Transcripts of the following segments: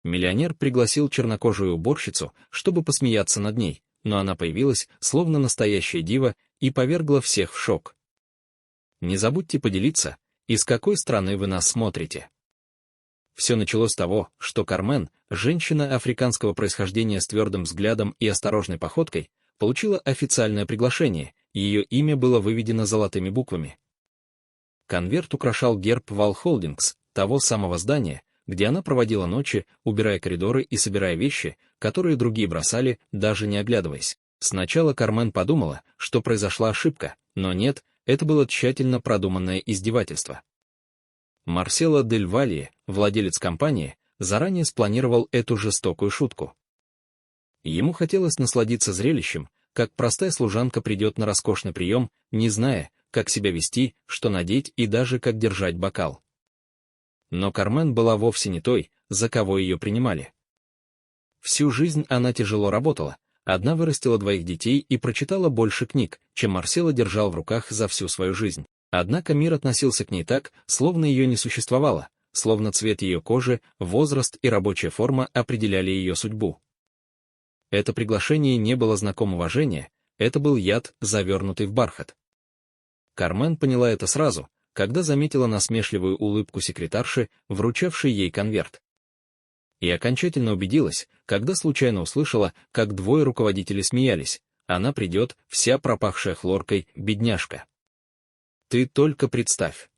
Миллионер пригласил чернокожую уборщицу, чтобы посмеяться над ней, но она появилась, словно настоящая дива, и повергла всех в шок. Не забудьте поделиться, из какой страны вы нас смотрите. Все началось с того, что Кармен, женщина африканского происхождения с твердым взглядом и осторожной походкой, получила официальное приглашение, ее имя было выведено золотыми буквами. Конверт украшал герб Вал Холдингс, того самого здания, где она проводила ночи, убирая коридоры и собирая вещи, которые другие бросали, даже не оглядываясь. Сначала Кармен подумала, что произошла ошибка, но нет, это было тщательно продуманное издевательство. Марсело дель Валье, владелец компании, заранее спланировал эту жестокую шутку. Ему хотелось насладиться зрелищем, как простая служанка придет на роскошный прием, не зная, как себя вести, что надеть и даже как держать бокал. Но Кармен была вовсе не той, за кого ее принимали. Всю жизнь она тяжело работала, одна вырастила 2 детей и прочитала больше книг, чем Марсело держал в руках за всю свою жизнь. Однако мир относился к ней так, словно ее не существовало, словно цвет ее кожи, возраст и рабочая форма определяли ее судьбу. Это приглашение не было знаком уважения, это был яд, завернутый в бархат. Кармен поняла это сразу, когда заметила насмешливую улыбку секретарши, вручавшей ей конверт. И окончательно убедилась, когда случайно услышала, как 2 руководителей смеялись. Она придет, вся пропахшая хлоркой, бедняжка. Ты только представь.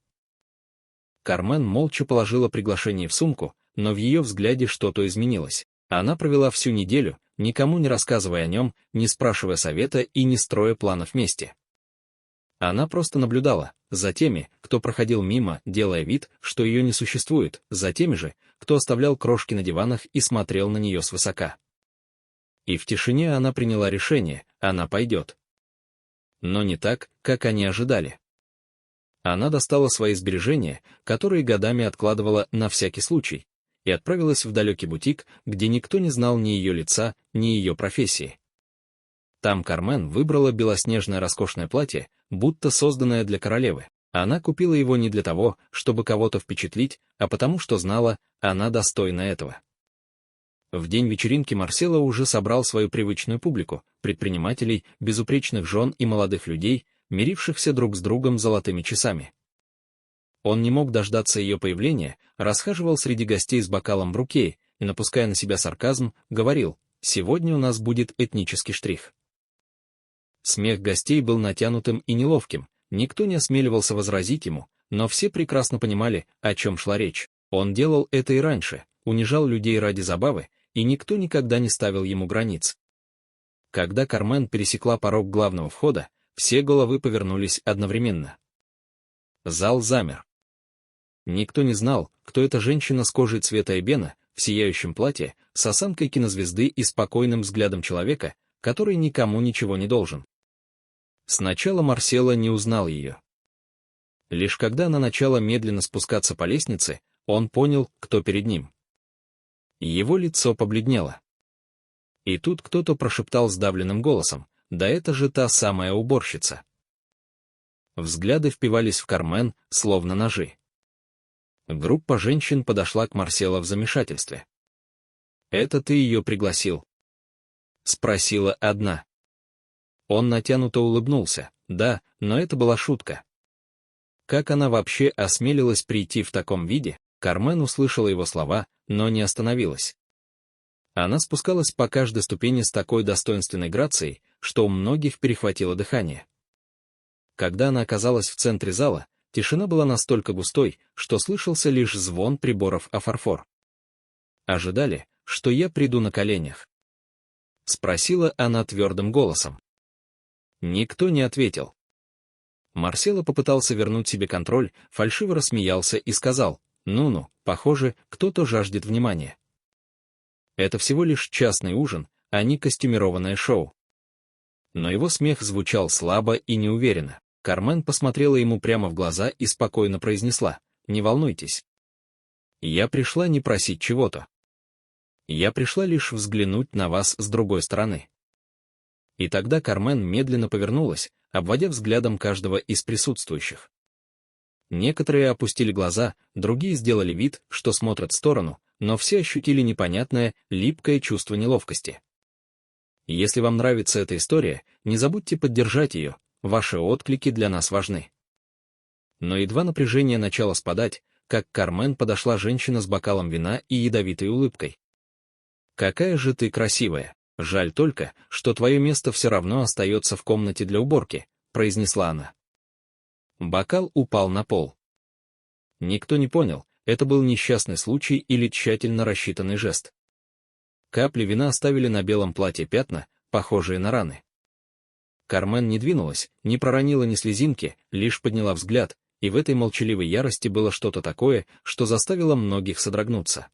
Кармен молча положила приглашение в сумку, но в ее взгляде что-то изменилось. Она провела всю неделю, никому не рассказывая о нем, не спрашивая совета и не строя планов мести. Она просто наблюдала за теми, кто проходил мимо, делая вид, что ее не существует, за теми же, кто оставлял крошки на диванах и смотрел на нее свысока. И в тишине она приняла решение, она пойдет. Но не так, как они ожидали. Она достала свои сбережения, которые годами откладывала на всякий случай, и отправилась в далекий бутик, где никто не знал ни ее лица, ни ее профессии. Там Кармен выбрала белоснежное роскошное платье, будто созданное для королевы. Она купила его не для того, чтобы кого-то впечатлить, а потому что знала, она достойна этого. В день вечеринки Марсело уже собрал свою привычную публику, предпринимателей, безупречных жен и молодых людей, мирившихся друг с другом золотыми часами. Он не мог дождаться ее появления, расхаживал среди гостей с бокалом в руке и, напуская на себя сарказм, говорил: «Сегодня у нас будет этнический штрих». Смех гостей был натянутым и неловким, никто не осмеливался возразить ему, но все прекрасно понимали, о чем шла речь. Он делал это и раньше, унижал людей ради забавы, и никто никогда не ставил ему границ. Когда Кармен пересекла порог главного входа, все головы повернулись одновременно. Зал замер. Никто не знал, кто эта женщина с кожей цвета эбена, в сияющем платье, с осанкой кинозвезды и спокойным взглядом человека, который никому ничего не должен. Сначала Марсело не узнал ее. Лишь когда она начала медленно спускаться по лестнице, он понял, кто перед ним. Его лицо побледнело. И тут кто-то прошептал сдавленным голосом: «Да это же та самая уборщица». Взгляды впивались в Кармен, словно ножи. Группа женщин подошла к Марсело в замешательстве. «Это ты ее пригласил?» — спросила одна. Он натянуто улыбнулся. Да, но это была шутка. Как она вообще осмелилась прийти в таком виде? Кармен услышала его слова, но не остановилась. Она спускалась по каждой ступени с такой достоинственной грацией, что у многих перехватило дыхание. Когда она оказалась в центре зала, тишина была настолько густой, что слышался лишь звон приборов о фарфор. «Ожидали, что я приду на коленях?» — спросила она твердым голосом. Никто не ответил. Марсело попытался вернуть себе контроль, фальшиво рассмеялся и сказал: «Ну-ну, похоже, кто-то жаждет внимания. Это всего лишь частный ужин, а не костюмированное шоу». Но его смех звучал слабо и неуверенно. Кармен посмотрела ему прямо в глаза и спокойно произнесла: «Не волнуйтесь. Я пришла не просить чего-то. Я пришла лишь взглянуть на вас с другой стороны». И тогда Кармен медленно повернулась, обводя взглядом каждого из присутствующих. Некоторые опустили глаза, другие сделали вид, что смотрят в сторону, но все ощутили непонятное, липкое чувство неловкости. Если вам нравится эта история, не забудьте поддержать ее, ваши отклики для нас важны. Но едва напряжение начало спадать, как к Кармен подошла женщина с бокалом вина и ядовитой улыбкой. «Какая же ты красивая! Жаль только, что твое место все равно остается в комнате для уборки», — произнесла она. Бокал упал на пол. Никто не понял, это был несчастный случай или тщательно рассчитанный жест. Капли вина оставили на белом платье пятна, похожие на раны. Кармен не двинулась, не проронила ни слезинки, лишь подняла взгляд, и в этой молчаливой ярости было что-то такое, что заставило многих содрогнуться.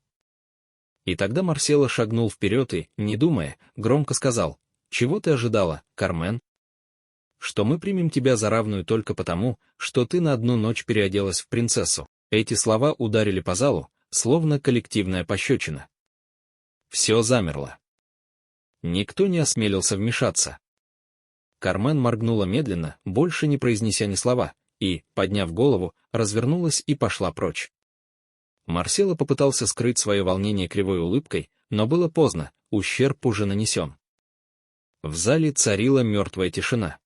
И тогда Марсело шагнул вперед и, не думая, громко сказал: «Чего ты ожидала, Кармен? Что мы примем тебя за равную только потому, что ты на одну ночь переоделась в принцессу». Эти слова ударили по залу, словно коллективная пощечина. Все замерло. Никто не осмелился вмешаться. Кармен моргнула медленно, больше не произнеся ни слова, и, подняв голову, развернулась и пошла прочь. Марсело попытался скрыть свое волнение кривой улыбкой, но было поздно, ущерб уже нанесен. В зале царила мертвая тишина.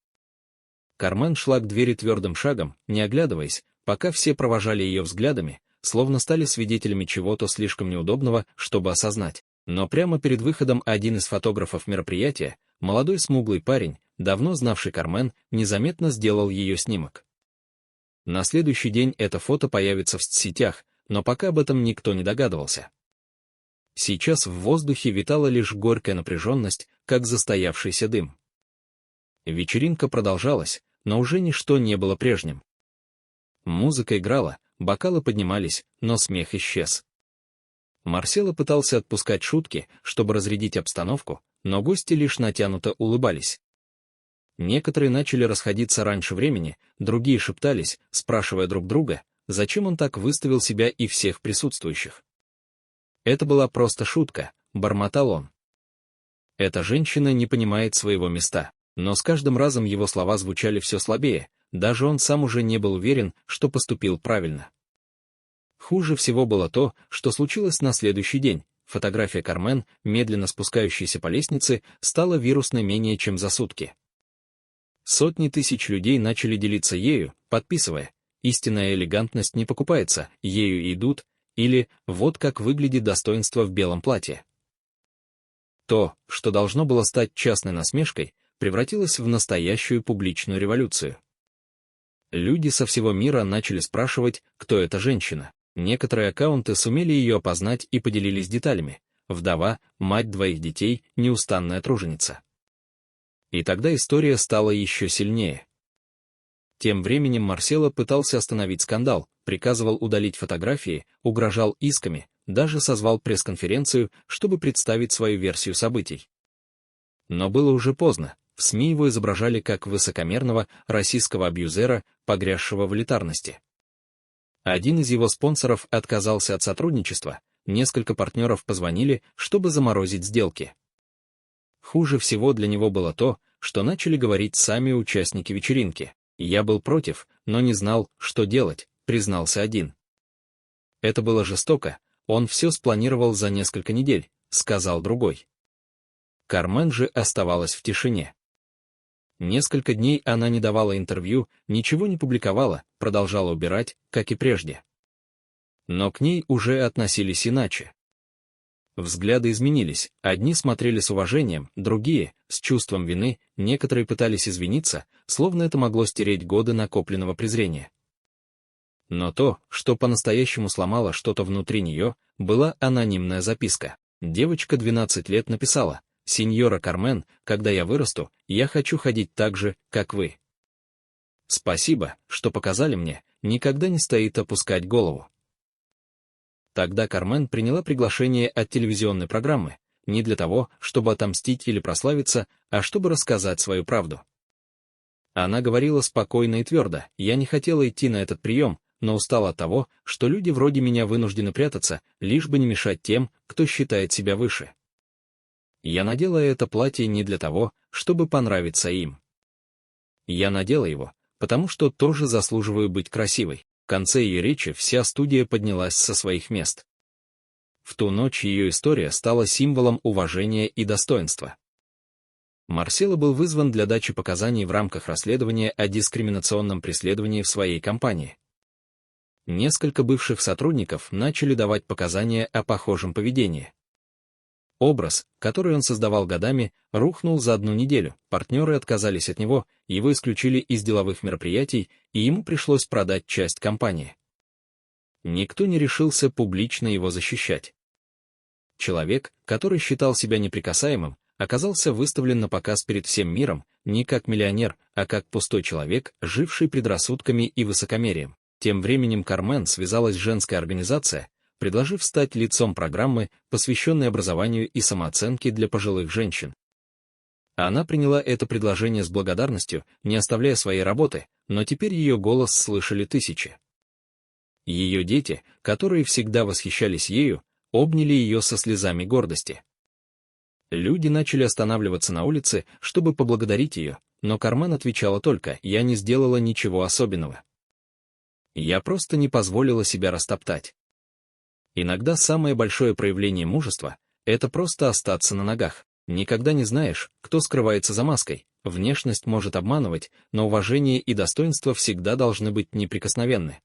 Кармен шла к двери твердым шагом, не оглядываясь, пока все провожали ее взглядами, словно стали свидетелями чего-то слишком неудобного, чтобы осознать. Но прямо перед выходом один из фотографов мероприятия, молодой смуглый парень, давно знавший Кармен, незаметно сделал ее снимок. На следующий день это фото появится в соцсетях, но пока об этом никто не догадывался. Сейчас в воздухе витала лишь горькая напряженность, как застоявшийся дым. Вечеринка продолжалась, но уже ничто не было прежним. Музыка играла, бокалы поднимались, но смех исчез. Марсело пытался отпускать шутки, чтобы разрядить обстановку, но гости лишь натянуто улыбались. Некоторые начали расходиться раньше времени, другие шептались, спрашивая друг друга, зачем он так выставил себя и всех присутствующих. Это была просто шутка, бормотал он. Эта женщина не понимает своего места, но с каждым разом его слова звучали все слабее, даже он сам уже не был уверен, что поступил правильно. Хуже всего было то, что случилось на следующий день. Фотография Кармен, медленно спускающейся по лестнице, стала вирусной менее чем за сутки. Сотни тысяч людей начали делиться ею, подписывая: «Истинная элегантность не покупается, ею идут», или «Вот как выглядит достоинство в белом платье». То, что должно было стать частной насмешкой, превратилось в настоящую публичную революцию. Люди со всего мира начали спрашивать, кто эта женщина. Некоторые аккаунты сумели ее опознать и поделились деталями. Вдова, мать двоих детей, неустанная труженица. И тогда история стала еще сильнее. Тем временем Марсело пытался остановить скандал, приказывал удалить фотографии, угрожал исками, даже созвал пресс-конференцию, чтобы представить свою версию событий. Но было уже поздно, в СМИ его изображали как высокомерного, российского абьюзера, погрязшего в элитарности. Один из его спонсоров отказался от сотрудничества, несколько партнеров позвонили, чтобы заморозить сделки. Хуже всего для него было то, что начали говорить сами участники вечеринки. «Я был против, но не знал, что делать», — признался один. «Это было жестоко, он все спланировал за несколько недель», — сказал другой. Кармен же оставалась в тишине. Несколько дней она не давала интервью, ничего не публиковала, продолжала убирать, как и прежде. Но к ней уже относились иначе. Взгляды изменились, одни смотрели с уважением, другие — с чувством вины, некоторые пытались извиниться, словно это могло стереть годы накопленного презрения. Но то, что по-настоящему сломало что-то внутри нее, была анонимная записка. Девочка 12 лет написала: «Сеньора Кармен, когда я вырасту, я хочу ходить так же, как вы. Спасибо, что показали мне, никогда не стоит опускать голову». Тогда Кармен приняла приглашение от телевизионной программы, не для того, чтобы отомстить или прославиться, а чтобы рассказать свою правду. Она говорила спокойно и твердо: «Я не хотела идти на этот прием, но устала от того, что люди вроде меня вынуждены прятаться, лишь бы не мешать тем, кто считает себя выше. Я надела это платье не для того, чтобы понравиться им. Я надела его, потому что тоже заслуживаю быть красивой». В конце ее речи вся студия поднялась со своих мест. В ту ночь ее история стала символом уважения и достоинства. Марсело был вызван для дачи показаний в рамках расследования о дискриминационном преследовании в своей компании. Несколько бывших сотрудников начали давать показания о похожем поведении. Образ, который он создавал годами, рухнул за одну неделю, партнеры отказались от него, его исключили из деловых мероприятий, и ему пришлось продать часть компании. Никто не решился публично его защищать. Человек, который считал себя неприкасаемым, оказался выставлен на показ перед всем миром, не как миллионер, а как пустой человек, живший предрассудками и высокомерием. Тем временем Кармен связалась с женской организацией, предложив стать лицом программы, посвященной образованию и самооценке для пожилых женщин. Она приняла это предложение с благодарностью, не оставляя своей работы, но теперь ее голос слышали тысячи. Ее дети, которые всегда восхищались ею, обняли ее со слезами гордости. Люди начали останавливаться на улице, чтобы поблагодарить ее, но Кармен отвечала только: «Я не сделала ничего особенного. Я просто не позволила себя растоптать». Иногда самое большое проявление мужества — это просто остаться на ногах. Никогда не знаешь, кто скрывается за маской. Внешность может обманывать, но уважение и достоинство всегда должны быть неприкосновенны.